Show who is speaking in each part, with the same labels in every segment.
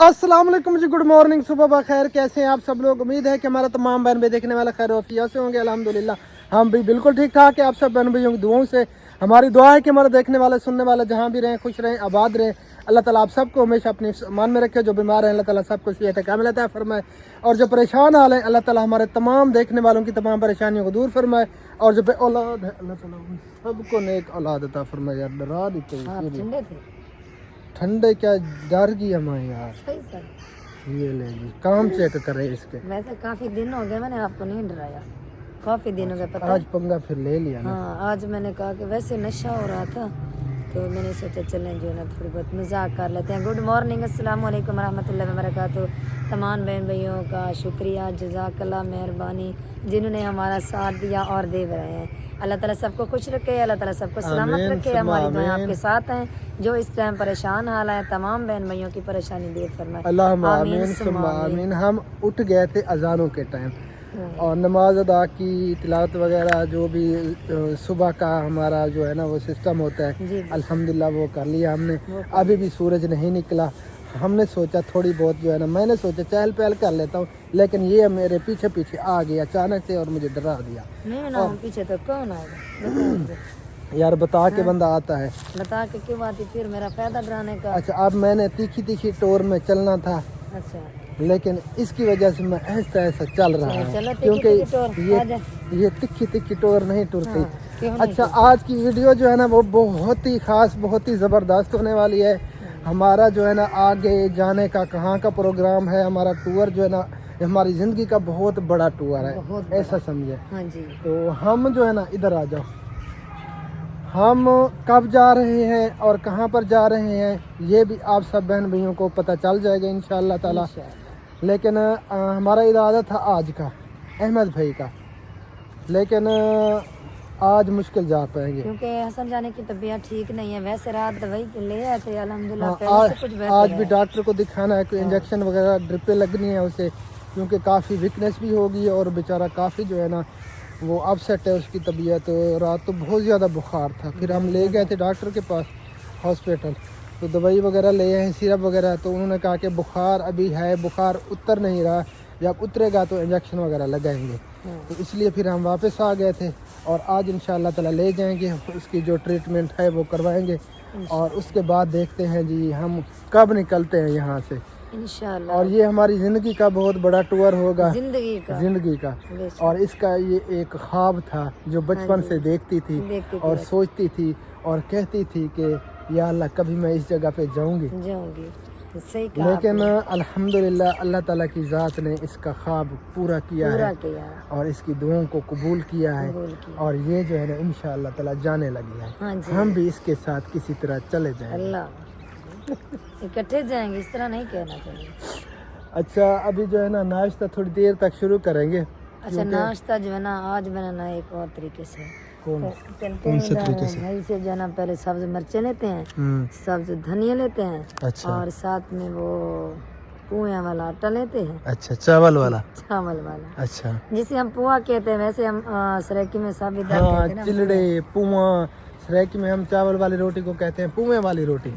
Speaker 1: अस्सलाम वालेकुम जी, good morning, सुबह बखैर। कैसे हैं आप सब लोग? उम्मीद है कि हमारा तमाम बहन भाई देखने वाला खैर वफिया से होंगे। अल्हम्दुलिल्लाह हम भी बिल्कुल ठीक ठाक है। आप सब बहन भाइयों की दुआओं से हमारी दुआ है कि हमारे देखने वाले सुनने वाले जहाँ भी रहें, खुश रहें, आबाद रहें। अल्लाह ताला आप सबको हमेशा अपने मान में रखे। जो बीमार हैं अल्लाह ताला सबको सेहत कामिल अता फरमाए, और जो परेशान हाल हैं अल्लाह ताला हमारे तमाम देखने वालों की तमाम परेशानियों को दूर फरमाए, और जो औलाद है अल्लाह ताला उन सबको नेक औलाद अता फरमाए। यार डरा देते ठंडे क्या डर गई हमें यार।
Speaker 2: सही सर।
Speaker 1: ये ले जी, काम चेक करें इसके।
Speaker 2: वैसे काफी दिन हो गए मैंने आपको नहीं डराया, काफी दिन हो गए पता
Speaker 1: आज पंगा फिर ले लिया ना।
Speaker 2: हाँ, आज मैंने कहा कि वैसे नशा हो रहा था तो मैंने सोचा चलें जो है ना थोड़ी बहुत मजाक कर लेते हैं। गुड मॉर्निंग, अस्सलाम वालेकुम रहमतुल्लाहि व बरकातुहू। तमाम बहन भाइयों का शुक्रिया, जज़ाकल्लाह, मेहरबानी जिन्होंने हमारा साथ दिया और दे रहे हैं। अल्लाह ताला सबको खुश रखे, अल्लाह ताला सबको सलामत
Speaker 1: आमीन,
Speaker 2: रखे।
Speaker 1: सुम्मा
Speaker 2: हमारी दुआएं
Speaker 1: आमीन।
Speaker 2: आपके साथ हैं। जो इस टाइम परेशान हाल है तमाम बहन भाइयों की परेशानी दूर फरमाए।
Speaker 1: अल्लाहुम्मा
Speaker 2: आमीन,
Speaker 1: आमीन,
Speaker 2: सुम्मा
Speaker 1: सुम्मा
Speaker 2: आमीन।
Speaker 1: आमीन। हम उठ गए थे अजानों के टाइम और नमाज अदा की, तिलावत वगैरह जो भी सुबह का हमारा जो है ना वो सिस्टम होता है,
Speaker 2: जी।
Speaker 1: अल्हम्दुलिल्लाह वो कर लिया हमने। अभी भी सूरज नहीं निकला। हमने सोचा थोड़ी बहुत जो है ना, मैंने सोचा चहल पहल कर लेता हूँ, लेकिन ये मेरे पीछे पीछे आ गया अचानक से और मुझे डरा दिया।
Speaker 2: नहीं ना, हम पीछे तो कौन आएगा?
Speaker 1: यार बता के बंदा आता है।
Speaker 2: बता के क्यों आती फिर मेरा फायदा डराने का।
Speaker 1: अच्छा, अब मैंने तीखी तीखी टोर में चलना था,
Speaker 2: अच्छा
Speaker 1: लेकिन इसकी वजह से मैं ऐसा ऐसा चल रहा है,
Speaker 2: चलो
Speaker 1: क्योंकि ये तिखी तिखी टोर नहीं टूटती।
Speaker 2: हाँ, क्यों नहीं
Speaker 1: अच्छा, आज की वीडियो जो है ना वो बहुत ही खास, बहुत ही ज़बरदस्त होने वाली है। हमारा जो है ना आगे जाने का कहाँ का प्रोग्राम है, हमारा टूर जो है ना हमारी ज़िंदगी का बहुत बड़ा टूर है, ऐसा समझे।
Speaker 2: हाँ जी।
Speaker 1: तो हम जो है ना, इधर आ जाओ, हम कब जा रहे हैं और कहाँ पर जा रहे हैं ये भी आप सब बहन भाइयों को पता चल जाएगा इंशाअल्लाह ताला। लेकिन हमारा इरादा था आज का, अहमद भाई का, लेकिन आज मुश्किल जा पाएंगे
Speaker 2: क्योंकि हसन जाने की तबीयत ठीक नहीं है। वैसे रात दवाई ले आए थे अल्हम्दुलिल्लाह,
Speaker 1: हाँ,
Speaker 2: पहले से कुछ बेहतर
Speaker 1: आज
Speaker 2: है।
Speaker 1: भी डॉक्टर को दिखाना है, कोई इंजेक्शन वगैरह ड्रिपें लगनी है उसे, क्योंकि काफ़ी वीकनेस भी होगी और बेचारा काफ़ी जो है ना वो अपसेट है उसकी तबीयत। रात तो बहुत ज़्यादा बुखार था, फिर हम ले गए थे डॉक्टर के पास हॉस्पिटल, तो दवाई वगैरह ले आए, सिरप वगैरह। तो उन्होंने कहा कि बुखार अभी है, बुखार उतर नहीं रहा, जब उतरेगा तो इंजेक्शन वगैरह लगाएंगे। तो इसलिए फिर हम वापस आ गए थे और आज इंशाअल्लाह ताला ले जाएंगे, उसकी जो ट्रीटमेंट है वो करवाएंगे और उसके बाद देखते हैं जी हम कब निकलते हैं यहाँ से
Speaker 2: इंशाअल्लाह।
Speaker 1: और ये हमारी ज़िंदगी का बहुत बड़ा टूर होगा,
Speaker 2: जिंदगी
Speaker 1: का। और इसका ये एक ख्वाब था जो बचपन से देखती थी और सोचती थी और कहती थी कि या अल्लाह कभी मैं इस जगह पे जाऊंगी।
Speaker 2: सही कहा।
Speaker 1: लेकिन अल्हम्दुलिल्लाह अल्लाह ताला की ज़ात ने इसका ख्वाब पूरा किया है और इसकी दुआओं को कबूल किया है और ये जो है ना इंशाअल्लाह ताला जाने लगी है।
Speaker 2: हाँ जी।
Speaker 1: हम भी इसके साथ किसी तरह चले जाएंगे।
Speaker 2: अल्लाह इकट्ठे जाएंगे, इस तरह नहीं कहना चाहिए।
Speaker 1: अच्छा, अभी जो है ना नाश्ता थोड़ी देर तक शुरू करेंगे।
Speaker 2: अच्छा, नाश्ता जो है ना आज बनाना है एक और तरीके से।
Speaker 1: कौन
Speaker 2: से तरीके से? भाई से जो है ना पहले सब्ज मिर्चे लेते हैं, सब्ज धनिया लेते हैं। अच्छा। और साथ में वो पुआ वाला आटा लेते हैं।
Speaker 1: अच्छा, चावल वाला। अच्छा,
Speaker 2: जिसे हम पुआ कहते हैं, वैसे हम सरेकी में साबित
Speaker 1: चिलड़े पुआ, सरेकी में हम चावल वाली रोटी को कहते हैं पुए वाली रोटी।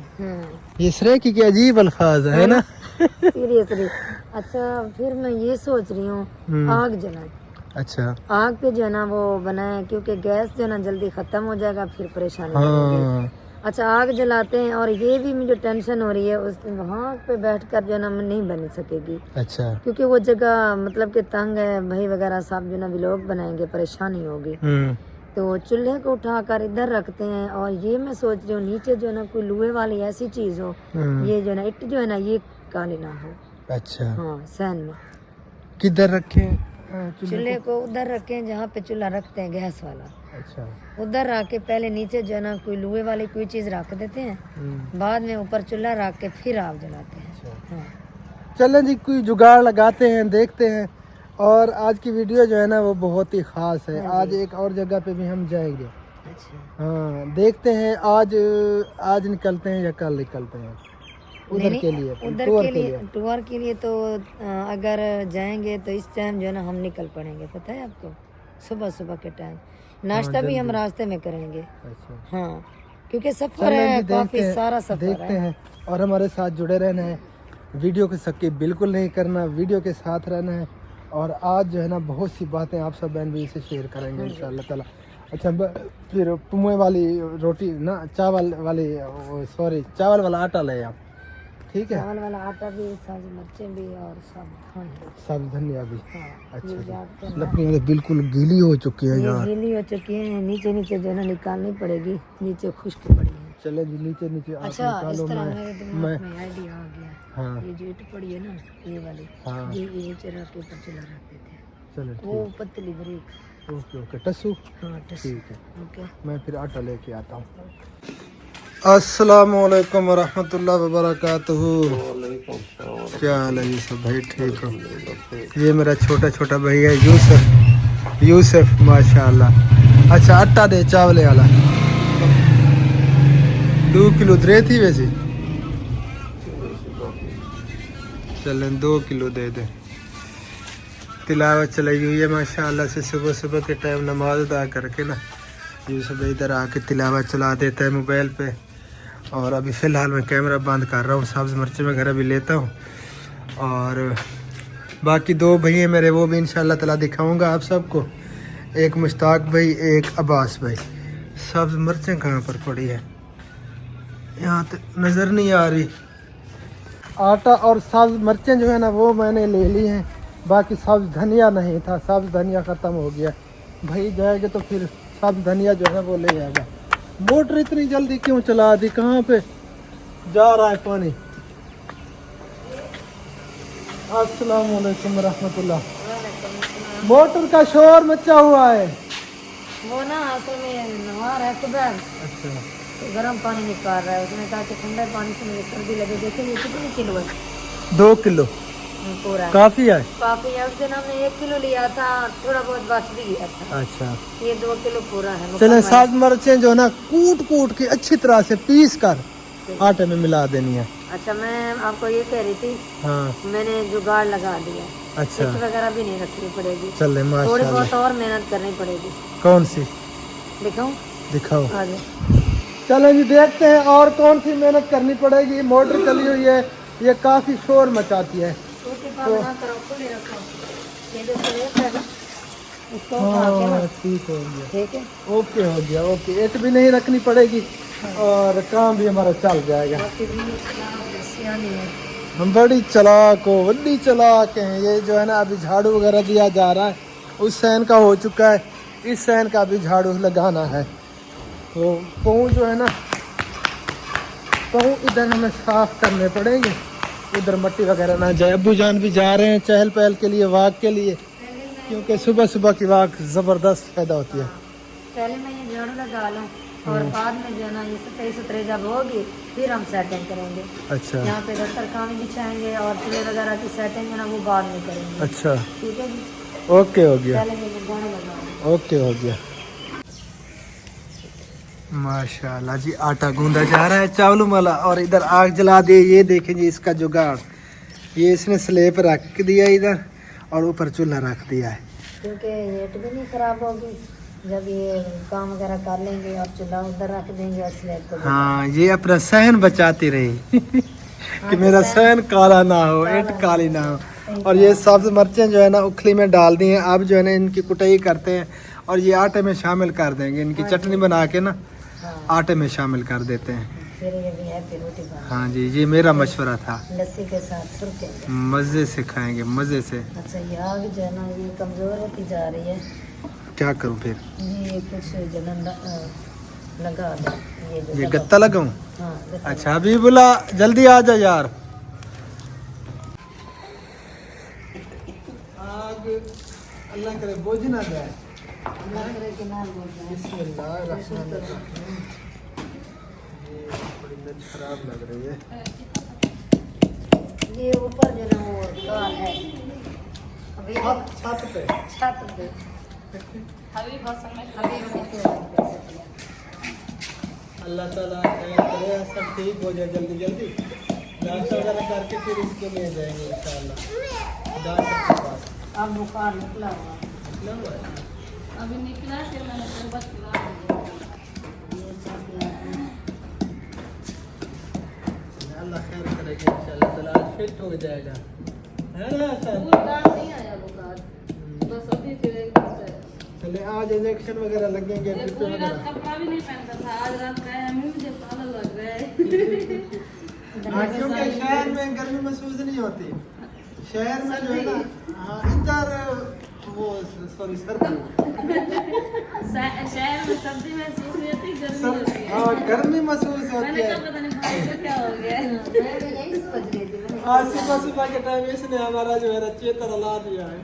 Speaker 1: ये सरेकी के अजीब अल्फाज है ना।
Speaker 2: सीरियसली। अच्छा, फिर मैं ये सोच रही हूँ आग जलाएं।
Speaker 1: अच्छा, आग
Speaker 2: पे जो है ना वो बनाए, क्योंकि गैस जो है ना जल्दी खत्म हो जाएगा, फिर परेशानी होगी। अच्छा, आग जलाते हैं। और ये भी मुझे टेंशन हो रही है, उस वहाँ पे बैठकर जो है ना नहीं बन सकेगी। अच्छा, क्योंकि वो जगह मतलब कि तंग है, भाई वगैरह सब जो ना भी लोग बनाएंगे, परेशानी होगी। तो चूल्हे को उठाकर इधर रखते हैं। और ये मैं सोच रही हूँ नीचे जो है ना कोई लोहे वाली ऐसी चीज हो, ये जो है ना इट जो है ना ये काली ना हो। अच्छा, हाँ, सहन में
Speaker 1: किधर रखे
Speaker 2: चूल्हे को? उधर रखें जहाँ पे चूल्हा रखते हैं गैस वाला।
Speaker 1: अच्छा,
Speaker 2: उधर रख के पहले नीचे जो है ना कोई लोहे वाली कोई चीज रख देते हैं, बाद में ऊपर चूल्हा रख के फिर आग जलाते हैं। अच्छा। हाँ।
Speaker 1: चलें जी, कोई जुगाड़ लगाते हैं, देखते हैं। और आज की वीडियो जो है ना वो बहुत ही खास है। आज एक और जगह पे भी हम जाएंगे। अच्छा। हाँ, देखते हैं आज निकलते हैं या कल निकलते हैं उधर के लिए,
Speaker 2: टूर के लिए। तो अगर जाएंगे तो इस टाइम जो है ना हम निकल पड़ेंगे, पता है आपको, सुबह सुबह के टाइम। नाश्ता भी हम रास्ते में करेंगे। अच्छा। हाँ, क्योंकि सफर है, काफी सारा सफर
Speaker 1: देखते हैं और हमारे साथ जुड़े रहना है। वीडियो को स्किप बिल्कुल नहीं करना, वीडियो के साथ रहना है। और आज जो है ना बहुत सी बातें आप सब बहन भाई से शेयर करेंगे इंशाअल्लाह ताला। अच्छा फिर पुमे वाली रोटी ना, चावल वाला आटा ले आप, ठीक है।
Speaker 2: चावल वाला आटा भी, सब्ज मिर्चें भी और
Speaker 1: सब धनिया भी।
Speaker 2: हाँ,
Speaker 1: अच्छा लकड़ियाँ बिल्कुल गीली हो चुकी है यार,
Speaker 2: गीली हो चुकी है। नीचे नीचे जो है ना निकालनी पड़ेगी, नीचे खुश्क पड़ी है।
Speaker 1: चले जी नीचे आप
Speaker 2: अच्छा
Speaker 1: निकालो।
Speaker 2: इस तरह मेरे दिमाग में आइडिया आ गया।
Speaker 1: हाँ
Speaker 2: ये जो ईंट पड़ी है ना, ये वाली,
Speaker 1: हाँ
Speaker 2: ये नीचे रख के ऊपर चला रखते थे,
Speaker 1: चलो
Speaker 2: वो पतली बरीक।
Speaker 1: ठीक, ओके टस्सू,
Speaker 2: हाँ टस,
Speaker 1: ठीक है।
Speaker 2: ओके।
Speaker 1: मैं फिर आटा लेके आता हूँ। अस्सलाम वालेकुम वरहमतुल्लाहि वबरकातुहू। क्या हाल है ये सब भाई, ठीक हो? ये मेरा छोटा भैया यूसुफ माशाल्लाह। अच्छा आटा दे चावले वाला 2 किलो दे थी वैसे, चलें 2 किलो दे दे। तिलावत चलाई हुई है माशाल्लाह से, सुबह के टाइम नमाज अदा करके ना यूसुफ इधर आके तिलावत चला देता है मोबाइल पे। और अभी फ़िलहाल मैं कैमरा बंद कर रहा हूँ, सब्ज़ मिर्च वगैरह भी लेता हूँ। और बाकी 2 भैया मेरे वो भी इंशाल्लाह ताला दिखाऊंगा आप सबको, एक मुश्ताक भाई, एक अब्बास भाई। सब्ज़ मिर्चें कहाँ पर पड़ी है, यहाँ तो नज़र नहीं आ रही। आटा और सब्ज़ मिर्चें जो है ना वो मैंने ले ली हैं, बाकी सब्ज़ धनिया नहीं था, सब्ज़ धनिया ख़त्म हो गया। भाई जाएगा तो फिर सब्ज़ धनिया जो है वो ले जाएगा। मोटर इतनी जल्दी क्यों चला दी, कहाँ पे जा रहा है पानी? अस्सलाम वालेकुम रहमतुल्लाह। मोटर का शोर मचा हुआ है।
Speaker 2: वो ना असल में नवा रहा है सुबह,
Speaker 1: अच्छा
Speaker 2: तो गर्म पानी निकाल रहा है। उसने कहा कि ठंडे पानी से मुझे सर्दी लगे। देखिए ये कितनी किलो है?
Speaker 1: 2 किलो
Speaker 2: पूरा
Speaker 1: काफ़ी है।
Speaker 2: काफी है। उस दिन हमने 1 किलो लिया था, थोड़ा बहुत बच भी गया था।
Speaker 1: अच्छा
Speaker 2: ये 2 किलो पूरा है।
Speaker 1: चले सब्ज़ मिर्चें जो है ना कूट के अच्छी तरह से पीस कर आटे में मिला देनी है।
Speaker 2: अच्छा मैं आपको ये कह रही थी,
Speaker 1: हाँ
Speaker 2: मैंने जुगाड़ लगा दिया।
Speaker 1: अच्छा
Speaker 2: चिट वगैरह भी नहीं रखनी पड़ेगी,
Speaker 1: चले
Speaker 2: थोड़ी
Speaker 1: माशाल्लाह।
Speaker 2: बहुत और मेहनत करनी पड़ेगी।
Speaker 1: कौन सी
Speaker 2: दिखाऊं?
Speaker 1: दिखाओ।
Speaker 2: आगे
Speaker 1: चलो जी देखते हैं और कौन सी मेहनत करनी पड़ेगी। मोटर चली हुई है, ये काफ़ी शोर मचाती है।
Speaker 2: उसके पास ना करो, खुले रखो। ये जो स्लेट है ना, इसको उठा के ना,
Speaker 1: हाँ ठीक हो गया,
Speaker 2: ठीक है,
Speaker 1: ओके हो गया। ओके एक भी नहीं रखनी पड़ेगी और काम भी हमारा चल जाएगा।
Speaker 2: बाकी भी सियानी है।
Speaker 1: हम बड़ी चलाक हो, बड़ी चलाक हैं। ये जो है ना अभी झाड़ू वगैरह दिया जा रहा है, उस सैन का हो चुका है, इस सैन का भी झाड़ू लगाना है। तो पाँव जो है ना, पाँव इधर हमें साफ करने पड़ेंगे, उधर मिट्टी वगैरह ना जाए। अब्बू जान भी जा रहे हैं चहल पहल के लिए, वाक के लिए, क्योंकि सुबह की वाक ज़बरदस्त फ़ायदा होती है।
Speaker 2: पहले मैं ये झाड़ू लगा लूँ और बाद में जो है ना ये सफाई सुथरे जब होगी फिर हम सेटिंग करेंगे।
Speaker 1: अच्छा
Speaker 2: यहाँ पे दस्तरखान बिछाएंगे और चूल्हे वगैरह की सेटिंग है ना वो बाद में करेंगे।
Speaker 1: अच्छा
Speaker 2: ठीक है जी,
Speaker 1: ओके हो गया,
Speaker 2: पहले मैं झाड़ू लगा।
Speaker 1: ओके हो गया। माशाल्लाह जी आटा गूंदा जा रहा है चावलों वाला, और इधर आग जला दी। ये देखें जी इसका जुगाड़, ये इसने स्लेब रख दिया इधर और ऊपर चूल्हा रख दिया है,
Speaker 2: क्योंकि हेट भी नहीं खराब होगी जब ये काम वगैरह कर लेंगे और चूल्हा उधर रख देंगे और स्लेब को।
Speaker 1: हाँ ये अपना सहन बचाती रही कि मेरा सहन काला ना हो, ईंट काली ना हो। और ये सब्ज़ मिर्चें जो है ना उखली में डाल दी हैं, अब जो है ना इनकी कुटाई करते हैं और ये आटे में शामिल कर देंगे। इनकी चटनी बना के ना आटे में शामिल कर देते हैं।
Speaker 2: फिर ये भी है फिर रोटी खाना।
Speaker 1: हाँ जी ये मेरा मशवरा था,
Speaker 2: लस्सी के साथ सुरखे।
Speaker 1: मज़े से खाएंगे, मज़े से।
Speaker 2: अच्छा ये आग जो है ना ये कमज़ोर होती जा रही है,
Speaker 1: क्या करूँ फिर?
Speaker 2: ये कुछ जलन लगा दो।
Speaker 1: ये गत्ता लगाऊं?
Speaker 2: हाँ गत्ता।
Speaker 1: अच्छा अभी बोला जल्दी आ जा यार। आग अल्लाह करे बोझ ना जाए।
Speaker 2: अल्लाह करे कि ना बोल जाए।
Speaker 1: बिस्मिल्लाहिर्रहमानिर्रहीम। ये बड़ी मिर्च खराब लग रही है।
Speaker 2: ये ऊपर जो ना वो दाल है अभी
Speaker 1: छत पे
Speaker 2: अभी
Speaker 1: अल्लाह ताला करे सब ठीक हो जाए जल्दी जल्दी। नाश्ता वगैरह करके फिर इसको ले जाएंगे इंशाल्लाह डॉक्टर के पास।
Speaker 2: अब बुखार निकला हुआ
Speaker 1: निकला हुआ है?
Speaker 2: अभी निकला फिर मैंने तो बस
Speaker 1: अल्लाह खैर करेगा इंशाल्लाह ताला। फिट हो जाएगा, है ना सर?
Speaker 2: बुखार नहीं आया, बुखार बस अभी फिर एकदम से।
Speaker 1: चले आज इंजेक्शन वगैरह लगेंगे,
Speaker 2: ये
Speaker 1: ड्रिप
Speaker 2: पूरी रात
Speaker 1: वगैरह।
Speaker 2: कपड़ा भी नहीं पहनता था, आज रात का है, मुझे पागल लग रहा है।
Speaker 1: हाँ, क्योंकि शहर में गर्मी महसूस नहीं होती, शहर में जो है ना, हाँ, इधर वो सॉरी सर्दी,
Speaker 2: शहर में सर्दी महसूस नहीं होती, गर्मी होती है।
Speaker 1: हाँ गर्मी महसूस होती
Speaker 2: मैंने
Speaker 1: है।
Speaker 2: कहा पता नहीं भाई को क्या हो गया। मैं भी यही सोच रही थी।
Speaker 1: आज सुबह सुबह के टाइम इसने हमारा जो है ना चेतर ला दिया है।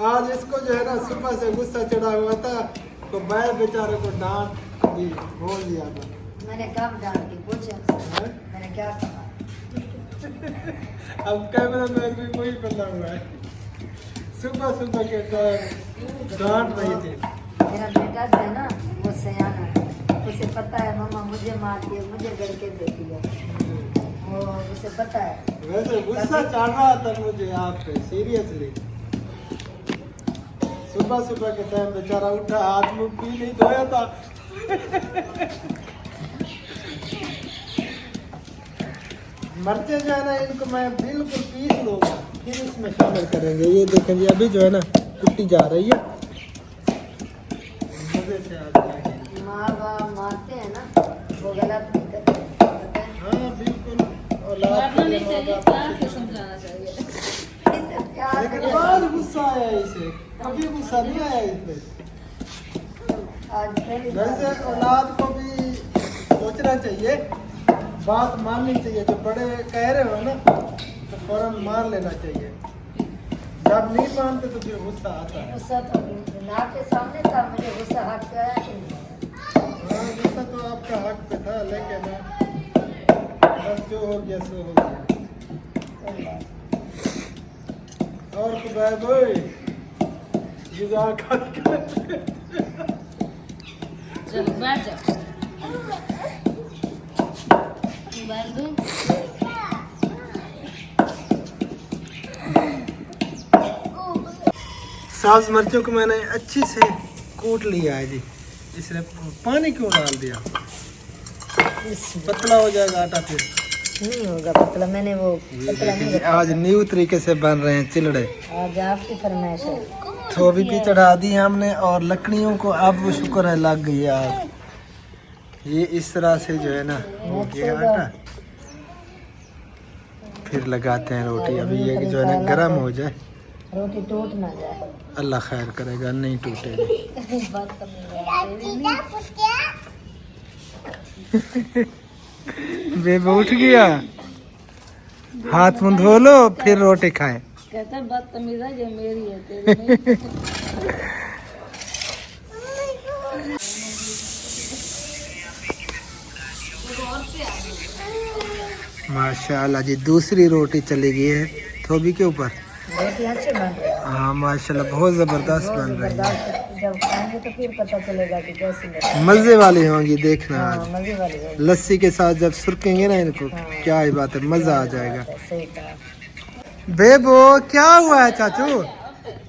Speaker 1: आज इसको जो है ना सुबह से गुस्सा चढ़ा हुआ था, तो मैं बेचारे को डांट दी, बोल दिया था।
Speaker 2: मैंने कब डांट के पूछा,
Speaker 1: हैं?
Speaker 2: मैंने क्या कहा?
Speaker 1: अब कैमरा मैन भी वही बना हुआ है, सुबह सुबह के टाइम डांट रही थी।
Speaker 2: मेरा बेटा जो है ना वो सयाना है, उसे पता है मम्मा मुझे मारती है, मुझे घर के देती है, वो उसे पता है।
Speaker 1: वैसे गुस्सा चढ़ रहा था मुझे आप पे, सीरियसली। सुबह सुबह के टाइम बेचारा उठा, हाथ मुंह भी नहीं धोया था। मिर्चे जो है ना इनको मैं बिल्कुल पीस लूंगा, फिर इसमें शामिल करेंगे। ये देखें जी, अभी जो है ना कुट्टी जा रही है, मजे से आ जाएगी।
Speaker 2: माँ बाप मारते हैं ना, वो गलत नहीं करते, पता है?
Speaker 1: हाँ बिल्कुल, औलाद के लिए माँ बाप को
Speaker 2: समझाना चाहिए।
Speaker 1: लेकिन आज गुस्सा आया इसे, कभी गुस्सा नहीं आया इसे। वैसे औलाद को भी सोचना चाहिए, बात माननी चाहिए, जो बड़े कह रहे हो ना तो फौरन मान लेना चाहिए। जब नहीं मानते तो फिर गुस्सा आता है।
Speaker 2: गुस्सा तो नाक के सामने था, मुझे गुस्सा हक पे आया कि नहीं?
Speaker 1: हाँ गुस्सा तो आपका हक पे था, लेकिन बस जो हो गया सो हो गया।
Speaker 2: कोई बात नहीं।
Speaker 1: और खुदा भाई गिजा खा
Speaker 2: चलो बैठ जाओ, बैठ दो।
Speaker 1: साब्ज मिर्चों को मैंने अच्छी से कूट लिया है जी। इसमें पानी क्यों डाल दिया? पतला हो जाएगा आटा, फिर
Speaker 2: नहीं होगा पतला, मैंने वो पतला नहीं रखा।
Speaker 1: आज न्यू तरीके से बन रहे हैं चिलड़े।
Speaker 2: आज आपकी फरमाइश है।
Speaker 1: थोबी भी चढ़ा दी हमने, और लकड़ियों को अब वो शुक्र है लग गई है आग। ये इस तरह से जो है ना हो गया आटा, फिर लगाते हैं रोटी। अभी ये जो है ना गर्म हो जाए,
Speaker 2: रोटी टूट ना जाए।
Speaker 1: अल्लाह खैर करेगा, नहीं टूटेगी।
Speaker 2: बात
Speaker 1: बेबे उठ गया, हाथ मुंह धो लो फिर रोटी खाएं।
Speaker 2: कहता है बदतमीज है, ये मेरी है तेरी नहीं।
Speaker 1: माशाल्लाह जी, दूसरी रोटी चली गई है थोबी के ऊपर।
Speaker 2: रोटी अच्छी बन रही है।
Speaker 1: हाँ माशाल्लाह, बहुत जबरदस्त बन रही है।
Speaker 2: जब खाएंगे तो फिर पता चलेगा कि कैसी लगी।
Speaker 1: मजे वाली होंगी, देखना
Speaker 2: हाँ,
Speaker 1: आज
Speaker 2: मजे वाली होगी।
Speaker 1: लस्सी के साथ जब सुरकेंगे ना इनको,
Speaker 2: हाँ।
Speaker 1: क्या ही बात है, मजा आ जाएगा।
Speaker 2: सही कहा।
Speaker 1: बेबो क्या हुआ है चाचू,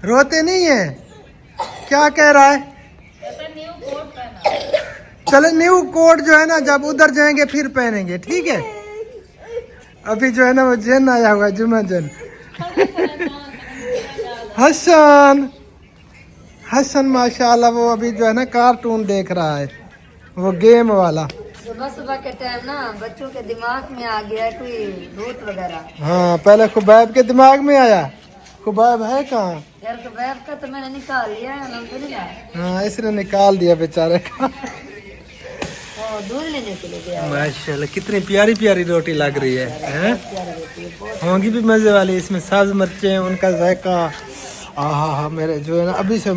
Speaker 1: रोते नहीं है? क्या कह रहा है? चले न्यू कोट जो है ना जब उधर जाएंगे फिर पहनेंगे, ठीक है? अभी जो है ना वो जन आया हुआ है, जुम्मा जन। हसन हसन माशाल्लाह, वो अभी जो है ना कार्टून देख रहा है, वो गेम वाला।
Speaker 2: सुबह सुबह के टाइम ना बच्चों के दिमाग में आ गया कोई भूत वगैरह।
Speaker 1: हाँ, पहले खुबैब के दिमाग में आया, खुबैब है कहाँ?
Speaker 2: यार खुबैब का तो मैंने निकाल लिया है, अल्हम्दुलिल्लाह।
Speaker 1: हाँ, इसने निकाल दिया बेचारे का।
Speaker 2: वो दूध लेने के लिए गया है।
Speaker 1: माशाल्लाह, कितनी प्यारी प्यारी रोटी लग रही है, हैं?
Speaker 2: प्यारी रोटी है, बहुत
Speaker 1: होंगी भी मजे वाली, इसमें साज मिर्चें, उनका जायका, आहा हा, मेरे जो है ना अभी से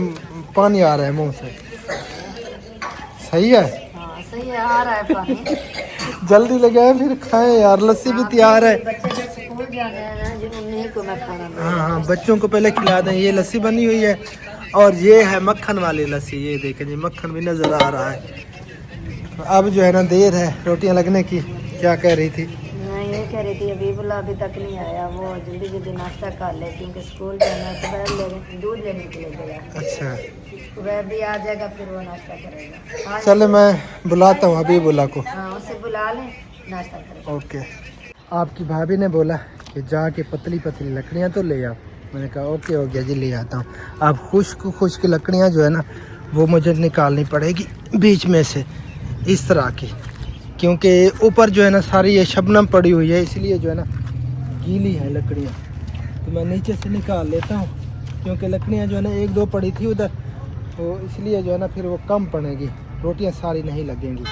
Speaker 1: पानी आ रहा है मुंह से। सही है,
Speaker 2: हाँ सही है, आ रहा है पानी।
Speaker 1: जल्दी लगाए फिर खाएं यार, लस्सी भी तैयार है।
Speaker 2: बच्चे जो स्कूल जाने हैं ना, जिन उन्हीं को मैं खाना दूंगा।
Speaker 1: हाँ हाँ, बच्चों को पहले खिला दें। ये लस्सी बनी हुई है, और ये है मक्खन वाली लस्सी। ये देखें जी, मक्खन भी नजर आ रहा है। अब जो है ना देर है रोटियां लगने की। क्या कह रही थी?
Speaker 2: मैं ये कह रही थी अबीबुल्ला अभी तक नहीं आया, वो जल्दी जल्दी नाश्ता कर ले, क्योंकि स्कूल जाना है, तो दूध लेने के लिए गया।
Speaker 1: अच्छा,
Speaker 2: वह भी आ जाएगा, फिर वो नाश्ता करेगा।
Speaker 1: चले मैं बुलाता हूँ हबीबुल्ला को।
Speaker 2: हाँ, उसे बुला ले, नाश्ता करेगा।
Speaker 1: ओके। आपकी भाभी ने बोला कि जाके पतली पतली लकड़ियाँ तो ले आओ। मैंने कहा ओके हो गया जी, ले आता हूँ। अब खुश्क लकड़ियाँ जो है ना वो मुझे निकालनी पड़ेगी बीच में से इस तरह की, क्योंकि ऊपर जो है ना सारी ये शबनम पड़ी हुई है, इसलिए जो है ना गीली है लकड़ियाँ। तो मैं नीचे से निकाल लेता हूँ, क्योंकि लकड़ियाँ जो है ना 1-2 पड़ी थी उधर, तो इसलिए जो है ना फिर वो कम पड़ेगी, रोटियाँ सारी नहीं लगेंगी।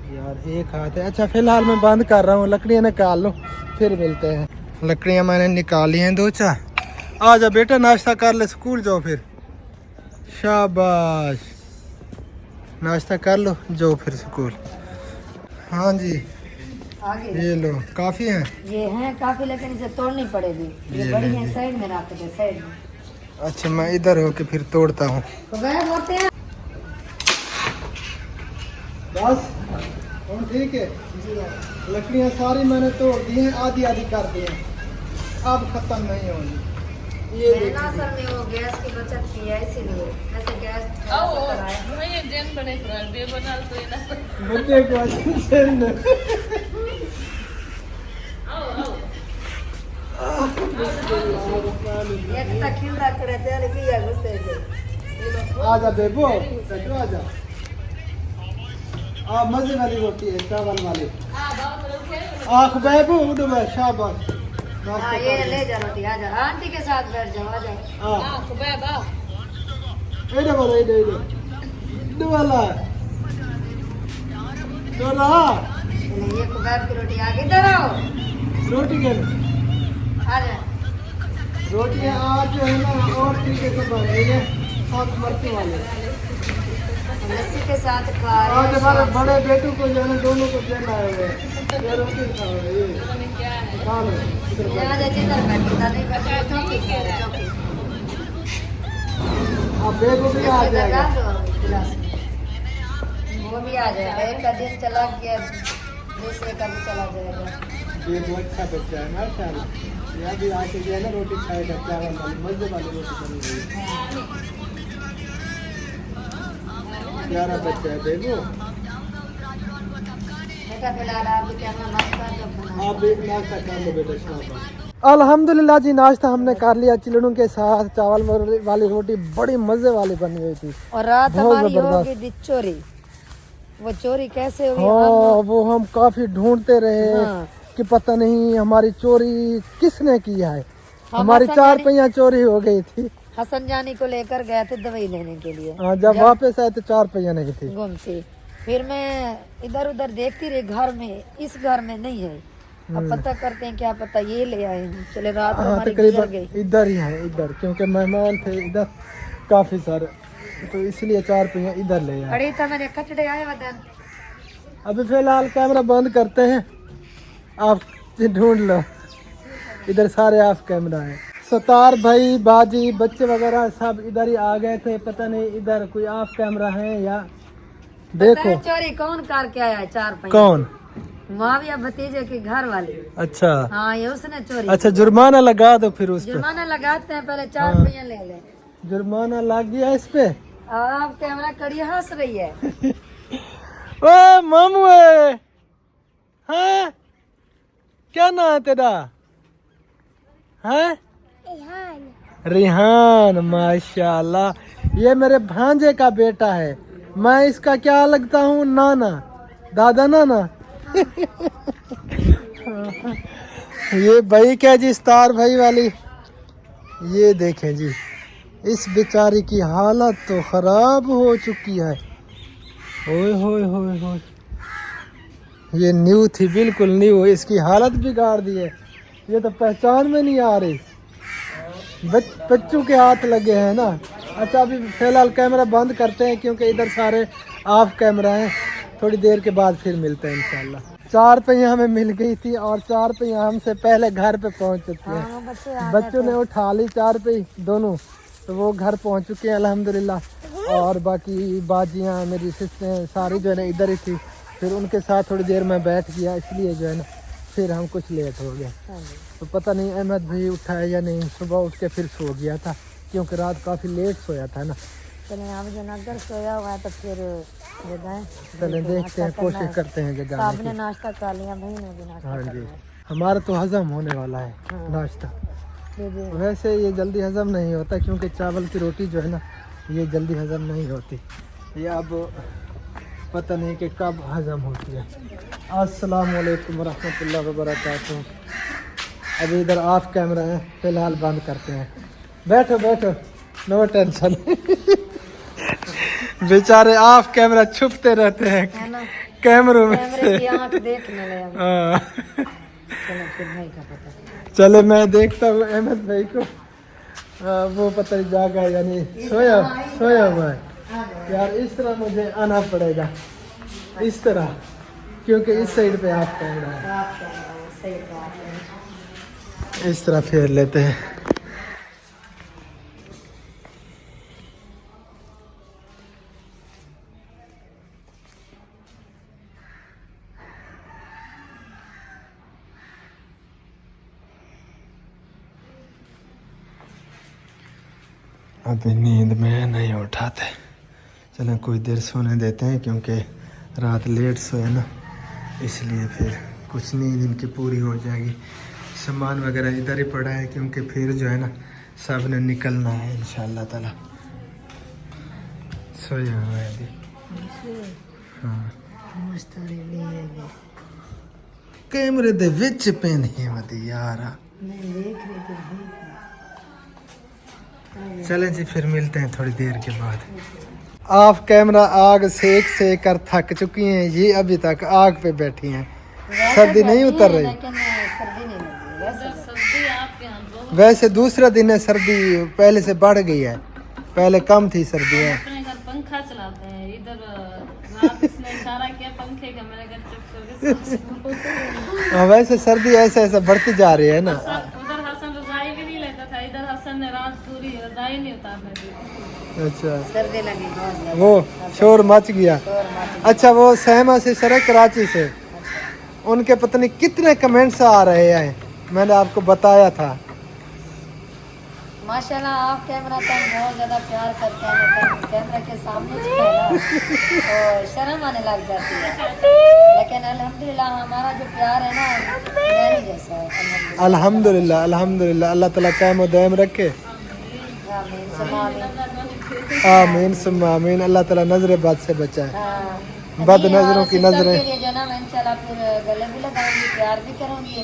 Speaker 1: यार एक हाथ है। अच्छा फ़िलहाल मैं बंद कर रहा हूँ, लकड़ियाँ निकाल लूँ फिर मिलते हैं। लकड़ियाँ मैंने निकाली हैं 2-4। आ जा बेटा, नाश्ता कर ले, स्कूल जाओ फिर। शाबाश, नाश्ता कर लो, जाओ फिर स्कूल। हाँ जी,
Speaker 2: आगे
Speaker 1: ये लो, काफ़ी हैं।
Speaker 2: ये हैं काफी, लेकिन इसे तोड़नी पड़ेगी। ये बड़ी है, साइड में रख दे, साइड में।
Speaker 1: अच्छा मैं इधर होके फिर तोड़ता हूँ।
Speaker 2: तो वह होते हैं
Speaker 1: बस हम ठीक है।
Speaker 2: जी हाँ।
Speaker 1: लकड़ियाँ सारी मैंने तोड़ दी हैं, आधी आधी कर दी हैं, अब ख़त्म नहीं होंगी। ये
Speaker 2: मैंने ना असल में वो गैस की बचत की है, इसीलिए ऐसे गैस
Speaker 1: बच्चे को अच्छे से
Speaker 2: एक तक खिला करे तेल की है गुस्से से।
Speaker 1: आजा बेबो, सटो आजा। आ मजे वाली रोटी है, चावल वाली। आख बेबो उठो बे, शाबाश।
Speaker 2: हाँ ये ले जा रोटी, आजा आंटी के साथ बैठ जाओ, आजा।
Speaker 1: इधर वाला, इधर वाला तो रहा
Speaker 2: चलिए ये कुबैब की रोटी आगे, इधर आओ।
Speaker 1: रोटी के
Speaker 2: आजा।
Speaker 1: रोटियाँ आज जो है ना और तरीके से बन रही है, साथ मरते वाले।
Speaker 2: लस्सी के साथ खा
Speaker 1: आज हमारे बड़े बेटू को जो है ना दोनों को देना है, ये रोटी खाओ, ये खा लो। इधर बैठो।
Speaker 2: आजा, जिधर बैठ, उधर नहीं बैठ, चौकी खा ले, चौकी।
Speaker 1: अब बेबू भी आ
Speaker 2: इधर
Speaker 1: जाएगा।
Speaker 2: डाल दो गिलास में। वो भी आ जाएगा, एक का दिन चला गया, दूसरे का भी चला जाएगा।
Speaker 1: ये बहुत अच्छा बच्चा है माशाल्लाह। ये अभी आके जो है ना रोटी खाएगा, चावल वाली मजे वाली रोटी बनी हुई है। प्यारा बच्चा है बेबू।
Speaker 2: बेटा फिलहाल आप भी कहना नाश्ता जब बना।
Speaker 1: आप भी नाश्ता कर लो बेटा, शाबाश। अल्हम्दुलिल्लाह जी, नाश्ता हमने कर लिया चिलड़ों के साथ। चावल वाली रोटी बड़ी मजे वाली बनी हुई थी।
Speaker 2: और रात
Speaker 1: बहुत
Speaker 2: हमारी
Speaker 1: जबरदस्त।
Speaker 2: होगी थी चोरी। वो चोरी कैसे हुई?
Speaker 1: हाँ वो हम काफी ढूंढते रहे
Speaker 2: हाँ।
Speaker 1: कि पता नहीं हमारी चोरी किसने किया है।
Speaker 2: हम
Speaker 1: हमारी
Speaker 2: हसन
Speaker 1: 4
Speaker 2: जानी-
Speaker 1: पहिया चोरी हो गई थी।
Speaker 2: हसन जानी को लेकर गए थे दवाई लेने के लिए।
Speaker 1: हाँ, जब वापस आए तो 4 पहिया नहीं थी।
Speaker 2: घूमती, फिर मैं इधर उधर देखती रही, घर में, इस घर में नहीं है। अब पता करते हैं, क्या पता ये ले आए हैं। चले रात को
Speaker 1: हाँ
Speaker 2: हमारी गुजर
Speaker 1: तकरीबन
Speaker 2: गई।
Speaker 1: इधर ही है, इधर, क्योंकि मेहमान थे इधर काफी सारे, तो इसलिए 4 पहिया इधर ले आए।
Speaker 2: अरे तो मेरे कचड़े आए वदन।
Speaker 1: अभी फिलहाल कैमरा बंद करते हैं, आप ढूंढ लो। इधर सारे ऑफ कैमरा है। सतार भाई, बाजी, बच्चे वगैरह सब इधर ही आ गए थे। पता नहीं इधर कोई ऑफ कैमरा है या देखो।
Speaker 2: चोरी कौन करके आया है? 4 पहिया।
Speaker 1: कौन?
Speaker 2: माविया भतीजे के घर वाले।
Speaker 1: अच्छा
Speaker 2: हाँ ये उसने चोरी।
Speaker 1: अच्छा, जुर्माना लगा दो फिर उस पे।
Speaker 2: जुर्माना लगाते हैं, पहले 4 पहिया ले ले।
Speaker 1: जुर्माना लग गया इस पे।
Speaker 2: आप कैमरा कड़ी हंस रही है।
Speaker 1: ओ मामू है, हाँ क्या नाम है तेरा? है रिहान। माशाल्लाह, ये मेरे भांजे का बेटा है। मैं इसका क्या लगता हूँ? नाना, दादा नाना। ये भाई क्या जी, स्टार भाई वाली। ये देखें जी, इस बेचारी की हालत तो खराब हो चुकी है। ओए होए होए होए, ये न्यू थी, बिल्कुल न्यू। इसकी हालत बिगाड़ दी है। ये तो पहचान में नहीं आ रही। बच्चों के हाथ लगे हैं ना। अच्छा अभी फिलहाल कैमरा बंद करते हैं, क्योंकि इधर सारे ऑफ कैमरा हैं। थोड़ी देर के बाद फिर मिलते हैं इंशाल्लाह। 4 पहिया हमें मिल गई थी, और 4 पहिया हमसे पहले घर पे पहुंच चुके हैं।
Speaker 2: हाँ, बच्चे आ
Speaker 1: बच्चों ने उठा ली 4 पहिया दोनों, तो वो घर पहुंच चुके हैं अल्हम्दुलिल्लाह। और बाकी बाजियाँ, मेरी सिस्टर सारी जो है ना इधर ही थी। फिर उनके साथ थोड़ी देर में बैठ गया, इसलिए जो है ना फिर हम कुछ लेट हो गए। तो पता नहीं अहमद भाई उठा है या नहीं। सुबह उठ के फिर सो गया था, क्योंकि रात काफ़ी लेट सोया था ना।
Speaker 2: चले आप जो अगर सोया हुआ है तो फिर जगाएं।
Speaker 1: चलें देखते हैं, कोशिश करते हैं जगाने
Speaker 2: आपने
Speaker 1: की।
Speaker 2: नाश्ता कर लिया, भाई ने भी नाश्ता
Speaker 1: हाँ
Speaker 2: कर
Speaker 1: जी।
Speaker 2: लिया।
Speaker 1: हमारा तो हजम होने वाला है नाश्ता। वैसे ये जल्दी हजम नहीं होता क्योंकि चावल की रोटी जो है ना ये जल्दी हजम नहीं होती। ये अब पता नहीं कि कब हजम होती है। अस्सलाम वालेकुम रहमतुल्लाहि व बरकातहू। अभी इधर ऑफ कैमरा है, फिलहाल बंद करते हैं। बैठो बैठो, नो टेंशन। बेचारे ऑफ कैमरा छुपते रहते हैं कैमरों में से। चले मैं देखता हूँ अहमद भाई को। वो पता नहीं जागा यानी सोया हुआ है। यार इस तरह मुझे आना पड़ेगा, इस तरह, क्योंकि इस साइड पे आप कैमरा है। इस तरह फेर लेते हैं। अभी नींद में नहीं उठाते, चलें कुछ देर सोने देते हैं क्योंकि रात लेट सोए ना, इसलिए फिर कुछ नींद इनकी पूरी हो जाएगी। सामान वगैरह इधर ही पड़ा है क्योंकि फिर जो है ना सब ने निकलना है इंशाल्लाह ताला। सोया हुआ है अभी। हाँ कैमरे दे विच पेन है मती यार। चलें जी फिर मिलते हैं थोड़ी देर के बाद। ऑफ कैमरा आग सेक सेक कर थक चुकी हैं ये, अभी तक आग पे बैठी हैं। सर्दी नहीं उतर रही। वैसे दूसरा दिन है, सर्दी पहले से बढ़ गई है, पहले कम थी सर्दियाँ।
Speaker 3: पंखा चलाते हैं इधर, रात इसने इशारा किया पंखे का, मैंने कहा चुप करके।
Speaker 1: वैसे सर्दी ऐसे ऐसे बढ़ती जा रही है ना।
Speaker 3: उधर हसन रजाई भी नहीं लेता था, इधर हसन ने रात पूरी रजाई नहीं उतारने दी।
Speaker 1: अच्छा
Speaker 2: सर्दी लगी बहुत ज्यादा।
Speaker 1: वो शोर मच गया। अच्छा वो सहमा से सर कराची से, उनके पता नहीं कितने कमेंट्स आ रहे हैं, मैंने आपको बताया था।
Speaker 2: माशाल्लाह आप कैमरा तो बहुत ज़्यादा प्यार करते हैं, लेकिन कैमरा के सामने जो है ना तो शर्म आने लग जाती है। लेकिन अल्हम्दुलिल्लाह हमारा जो प्यार है ना नैनी जैसा है।
Speaker 1: अल्हम्दुलिल्लाह अल्हम्दुलिल्लाह, अल्लाह ताला कायम व दायम रखे।
Speaker 2: आमीन सुम्मा आमीन।
Speaker 1: आमीन सुम्मा आमीन। अल्लाह ताला नजर बद से बचाए,
Speaker 2: हाँ।
Speaker 1: बद नजरों की नजरें।
Speaker 2: के लिए जो ना मैं इंशाल्लाह फिर गले भी लगाऊंगी, प्यार भी करूंगी।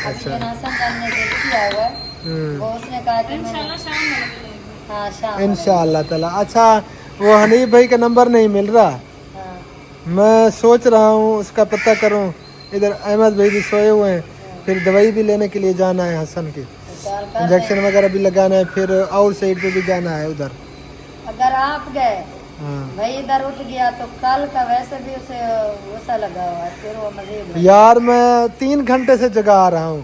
Speaker 2: अभी जो नासन ने जिद किया हुआ है वो उसने कहा कि
Speaker 3: इंशाल्लाह शाम में लगेगी।
Speaker 2: हाँ शाम
Speaker 1: इंशाअल्लाह ताला। अच्छा वो हनीफ भाई का नंबर नहीं मिल रहा,
Speaker 2: हाँ।
Speaker 1: मैं सोच रहा हूँ उसका पता करूँ। इधर अहमद भाई भी सोए हुए हैं, फिर दवाई भी लेने के लिए जाना है हसन की, इंजेक्शन वगैरह भी लगाना है, फिर आउट साइड पे भी जाना है उधर।
Speaker 2: अगर आप गए
Speaker 1: हाँ
Speaker 2: भाई इधर उठ गया तो कल का वैसे भी उसे गुस्सा लगा हुआ है, फिर वो मजीद
Speaker 1: यार मैं 3 घंटे से जगा रहा हूँ,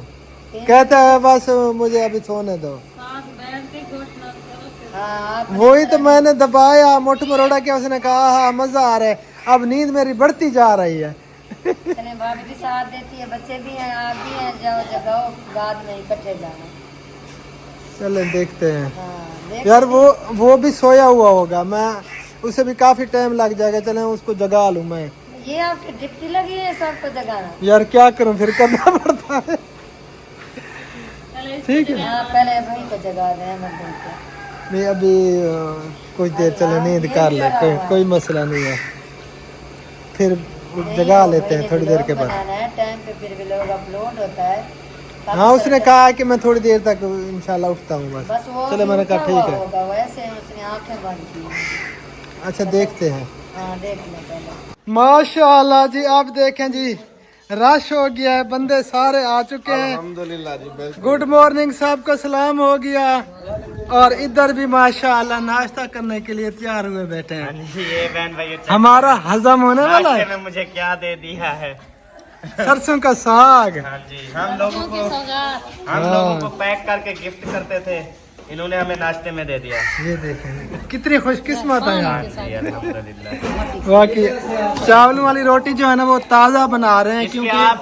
Speaker 1: कहता है बस मुझे अभी सोने दो।
Speaker 3: साथ बैठ के घोटना करो फिर।
Speaker 2: हाँ आप
Speaker 1: वही तो मैंने दबाया, मुठ मरोड़ा के उसने कहा हाँ मजा आ रहा है, अब नींद मेरी बढ़ती जा रही है।
Speaker 2: चले भाभी भी साथ देती है, बच्चे भी हैं, आप भी हैं, जाओ जगाओ, बाद में इकट्ठे जाना।
Speaker 1: चले देखते हैं।
Speaker 2: हाँ देख
Speaker 1: यार वो भी सोया हुआ होगा, मैं उसे भी काफी टाइम लग जाएगा, चले उसको जगा लूँ मैं।
Speaker 2: ये आपकी डिप्टी लगी है सबको जगाना।
Speaker 1: यार क्या करूँ, फिर करना पड़ता है। ठीक है
Speaker 2: हाँ पहले भाई को जगा दें अहमद भाई को।
Speaker 1: नहीं अभी कुछ देर चले नींद कर ले, कोई मसला नहीं है, फिर जगा लेते हैं थोड़ी देर के बाद।
Speaker 2: टाइम पे फिर भी लोग अपलोड होता है।
Speaker 1: हाँ उसने कहा कि मैं थोड़ी देर तक इंशाल्लाह उठता हूँ बस।
Speaker 2: बस वो
Speaker 1: चलो मैंने कहा ठीक है।
Speaker 2: होगा वैसे उसने आंखें बंद की।
Speaker 1: अच्छा देखते हैं।
Speaker 2: हाँ देख लें पहले।
Speaker 1: माशाल्लाह जी, आप देखें जी रश हो गया है, बंदे सारे आ चुके हैं।
Speaker 4: अल्हम्दुलिल्लाह जी, बिल्कुल।
Speaker 1: गुड मॉर्निंग, सबको सलाम हो गया। और इधर भी माशाल्लाह नाश्ता करने के लिए तैयार हुए बैठे हैं।
Speaker 4: ये बहन भाई
Speaker 1: हमारा हजम होने वाला
Speaker 4: नाश्ते
Speaker 1: है।
Speaker 4: में मुझे क्या दे दिया है?
Speaker 1: सरसों का साग।
Speaker 4: हाँ जी, हम लोगों को पैक करके गिफ्ट करते थे, इन्होंने हमें नाश्ते में दे दिया।
Speaker 1: ये देखें कितनी खुशकिस्मत है यार।
Speaker 4: जी अल्हम्दुलिल्लाह।
Speaker 1: बाकी चावलों वाली रोटी जो है ना वो ताज़ा बना रहे हैं,
Speaker 4: इसके
Speaker 1: क्योंकि
Speaker 4: आप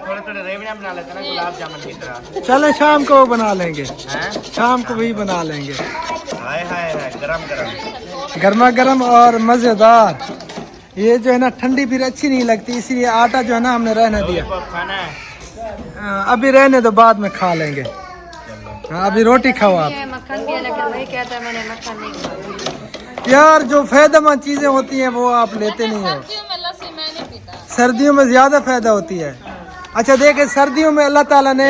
Speaker 4: थोड़े थोड़े रेवड़ियाँ बना लेते हैं ना, गुलाब जामुन की तरह।
Speaker 1: चले शाम को वो बना लेंगे,
Speaker 4: हैं?
Speaker 1: शाम को वही बना लेंगे।
Speaker 4: हाय हाय हाय, गरम गरम।
Speaker 1: गर्मा गर्म और मज़ेदार। ये जो है ना ठंडी फिर अच्छी नहीं लगती, इसीलिए आटा जो है ना हमने रहने दिया।
Speaker 4: लोगों को खाना है।
Speaker 1: अभी रहने दो, बाद में खा लेंगे। अभी रोटी खाओ आप।
Speaker 2: ये मक्खन भी है, लेकिन वही कहता है मैंने मक्खन नहीं खाया।
Speaker 1: यार जो फायदेमंद चीजें होती हैं वो आप लेते नहीं हो।
Speaker 3: सर्दियों में लस्सी मैं नहीं पीता।
Speaker 1: सर्दियों में ज्यादा फायदा होती है। अच्छा देखे, सर्दियों में अल्लाह ताला ने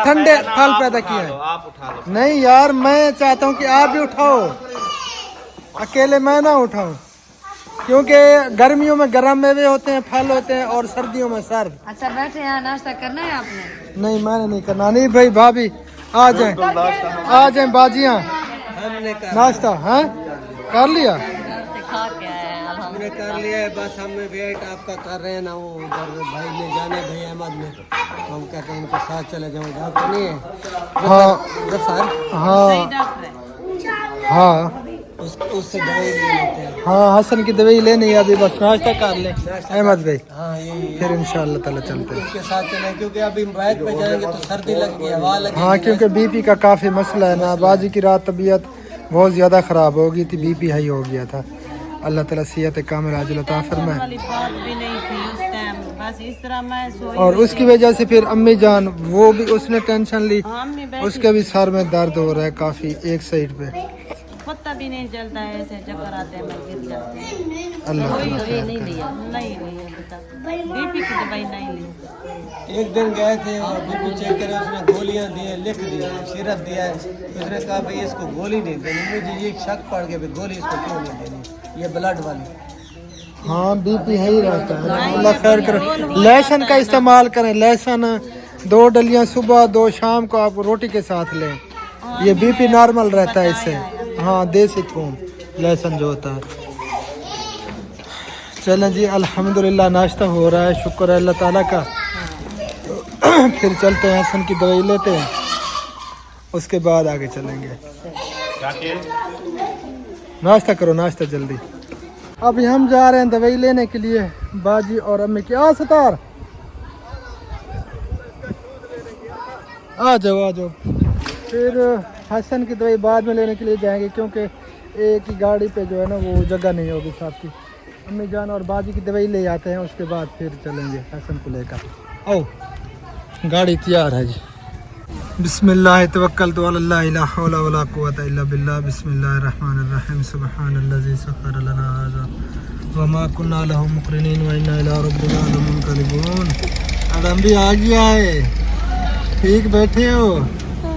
Speaker 1: ठंडे फल पैदा किए हैं।
Speaker 4: आप उठा लो।
Speaker 1: नहीं यार, मैं चाहता हूँ कि आप भी उठाओ, अकेले मैं ना उठाऊं, क्योंकि गर्मियों में गर्म मेवे होते हैं, फल होते हैं, और सर्दियों में सर्द।
Speaker 2: अच्छा बैठे यहाँ, नाश्ता करना है आपने?
Speaker 1: नहीं मैंने नहीं करना। नहीं भाई भाभी आ जाए, आ जाए बाजियाँ, नाश्ता है कर लिया।
Speaker 3: खा के आए हैं
Speaker 5: हमने कर लिया है, बस हमें वेट आपका कर रहे हैं ना, वो उधर भाई ने जाने भाई अहमद में, तो हम कहते हैं इनके साथ चले जाओ। डॉक्टर नहीं है?
Speaker 1: हाँ
Speaker 5: जफर
Speaker 1: हाँ हाँ
Speaker 5: उससे दवाई ले लेते हैं।
Speaker 1: हाँ, हसन की दवाई लेनी है, अभी बस नाश्ता कर ले अहमद भाई,
Speaker 5: हाँ यही
Speaker 1: फिर इंशाअल्लाह ताला चलते हैं।
Speaker 5: इनके साथ चले, क्योंकि अभी बैग पे जाएंगे तो सर्दी लगेगी, हवा लगेगी।
Speaker 1: हाँ क्योंकि बीपी का काफ़ी मसला है ना, बाजी की रात तबीयत बहुत ज़्यादा ख़राब हो गई थी, बीपी हाई हो गया था। अल्लाह ताला सेहत कामिल आजिल अता फरमाए।
Speaker 6: बात भी नहीं थी उस टाइम, बस इस तरह मैं सोई।
Speaker 1: और उसकी वजह से फिर अम्मी जान, वो भी उसने टेंशन ली,
Speaker 6: अम्मी
Speaker 1: उसके भी सर में दर्द हो रहा है काफ़ी, एक साइड पे।
Speaker 6: पता भी नहीं चलता है, ऐसे चक्कर आते हैं, मैं गिर जाते हैं।
Speaker 1: अल्लाह ताला खैर
Speaker 6: नहीं लिया, नहीं लिया बेटा, बीपी की दवाई नहीं ली।
Speaker 5: एक दिन गए थे और बीपी चेक करे, उसने गोलियां दी, लिख दी, सिरप दिया है। उसने कहा भाई इसको गोली नहीं देनी। मुझे ये शक पड़ गया भाई गोली इसको क्यों नहीं देनी, ये ब्लड वाली।
Speaker 1: हाँ बीपी है ही रहता है। अल्लाह खैर करे। लहसुन का इस्तेमाल करें, लहसुन 2 डलियां सुबह 2 शाम को आप रोटी के साथ लें, ये बीपी नॉर्मल रहता है इससे। हाँ देसी थूम लहसुन जो होता है। चलें जी, अल्हम्दुलिल्लाह नाश्ता हो रहा है, शुक्र है अल्लाह ताला का। फिर चलते हैं, हसन की दवाई लेते हैं, उसके बाद आगे चलेंगे। नाश्ता करो, नाश्ता जल्दी। अभी हम जा रहे हैं दवाई लेने के लिए, बाजी और अम्मी की। आ सतार आ जाओ, आ जाओ। फिर हसन की दवाई बाद में लेने के लिए जाएंगे, क्योंकि एक ही गाड़ी पे जो है ना वो जगह नहीं होगी साहब की। अम्मी जान और बाजी की दवाई ले आते हैं, उसके बाद फिर चलेंगे हसन को लेकर। आओ गाड़ी तैयार है जी। बिस्मिल्लाह तवक्कलतु अल्लाह ला हौला वला कुव्वता इल्ला बिल्लाह। बिस्मिल्लाहिर रहमानिर रहीम। सुब्हानल्लाज़ी सख्खर लना हाज़ा व मा कुन्ना लहु मुक़रिनीन व इन्ना इला रब्बिना लमुनक़लिबून। मैडम भी आ गया है, ठीक बैठे हो,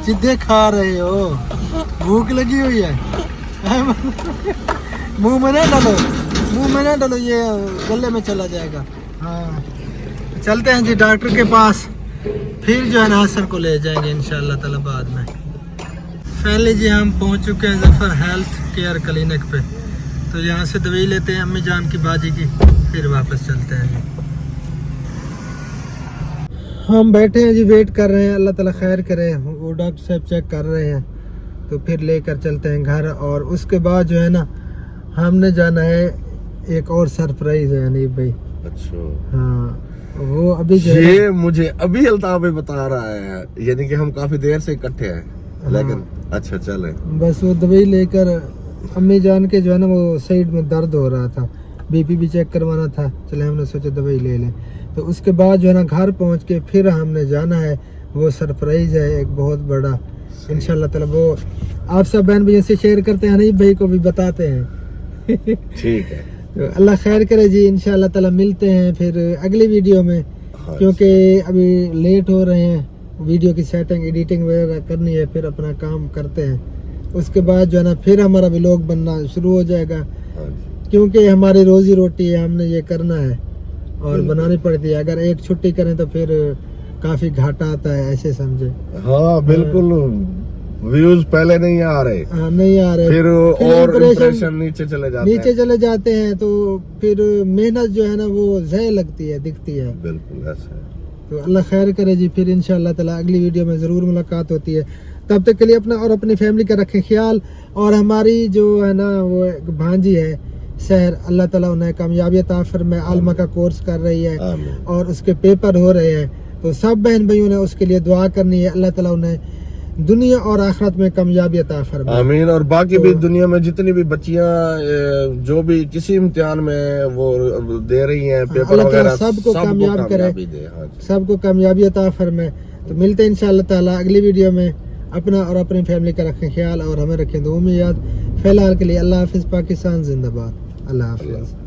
Speaker 1: चिद्दे खा रहे हो, भूख लगी हुई है। मुंह में ना डालो, मुंह में ना डालो, ये गले में चला जाएगा। हाँ चलते हैं जी डॉक्टर के पास, फिर जो है ना हसन को ले जाएंगे इंशाअल्लाह ताला बाद में। पहले जी हम पहुंच चुके हैं जफर हेल्थ केयर क्लिनिक पे, तो यहाँ से दवाई लेते हैं अम्मी जान की बाजी की, फिर वापस चलते हैं जी। हम बैठे हैं जी, वेट कर रहे हैं, अल्लाह ताला खैर करे। वो डॉक्टर साहब चेक कर रहे हैं, तो फिर लेकर चलते हैं घर। और उसके बाद जो है ना हमने जाना है, एक और सरप्राइज है अनीब भाई।
Speaker 7: अच्छा
Speaker 1: हाँ वो अभी जो है
Speaker 7: ये मुझे अभी अल्ताफ भाई बता रहा है, यानी कि हम काफी देर से इकट्ठे हैं, लेकिन अच्छा चले।
Speaker 1: बस वो दवाई लेकर अम्मी जान के जो है ना वो साइड में दर्द हो रहा था, बीपी भी चेक करवाना था, चले हमने सोचा दवाई ले लें। तो उसके बाद जो है ना घर पहुंच के फिर हमने जाना है, वो सरप्राइज है एक बहुत बड़ा, इंशाल्लाह ताला वो आप सब बहन भैया से शेयर करते हैं, नहीं भाई को भी बताते हैं।
Speaker 7: ठीक है,
Speaker 1: तो अल्लाह खैर करे जी, इंशाल्लाह ताला मिलते हैं फिर अगली वीडियो में, क्योंकि अभी लेट हो रहे हैं, वीडियो की सेटिंग एडिटिंग वगैरह करनी है, फिर अपना काम करते हैं। उसके बाद जो है ना फिर हमारा व्लॉग बनना शुरू हो जाएगा, क्योंकि हमारी रोजी रोटी है, हमने ये करना है और बनानी पड़ती है। अगर एक छुट्टी करें तो फिर काफी घाटा आता है, ऐसे समझे।
Speaker 7: हाँ बिल्कुल, व्यूज पहले नहीं आ रहे,
Speaker 1: हाँ नहीं आ रहे,
Speaker 7: फिर और इंप्रेशन नीचे चले जाते हैं, तो फिर मेहनत जो है ना वो ज़ाय लगती है, दिखती है। बिल्कुल ऐसा है।
Speaker 1: तो अल्लाह खैर करे जी, फिर इंशाअल्लाह ताला अगली वीडियो में ज़रूर मुलाकात होती है। तब तक के लिए अपना और अपनी फैमिली का रखें ख्याल। और हमारी जो है ना वो एक भांजी है शहर, अल्लाह ताला उन्हें कामयाबी अता फरमाए, आलमा का कोर्स कर रही है और उसके पेपर हो रहे हैं, तो सब बहन भाइयों ने उसके लिए दुआ करनी है, अल्लाह ताला उन्हें
Speaker 7: दुनिया और आखिरत में कामयाबी अता फरमाए।
Speaker 8: आमीन। और बाकी भी दुनिया में जितनी भी बच्चियां जो भी किसी इम्तिहान में वो दे रही हैं पेपर
Speaker 7: अल्लाह
Speaker 8: वगैरह,
Speaker 7: ताला सबको कामयाब करे,
Speaker 8: कामयाबी दे। हाँ जी।
Speaker 7: सबको कामयाबी अता फरमाए। तो मिलते हैं इंशाअल्लाह ताला अगली वीडियो में। अपना और अपनी फैमिली का रखें ख्याल और हमें रखें दुआ में याद। फिलहाल के लिए अल्लाह हाफिज। पाकिस्तान जिंदाबाद। अल्लाह हाफिज।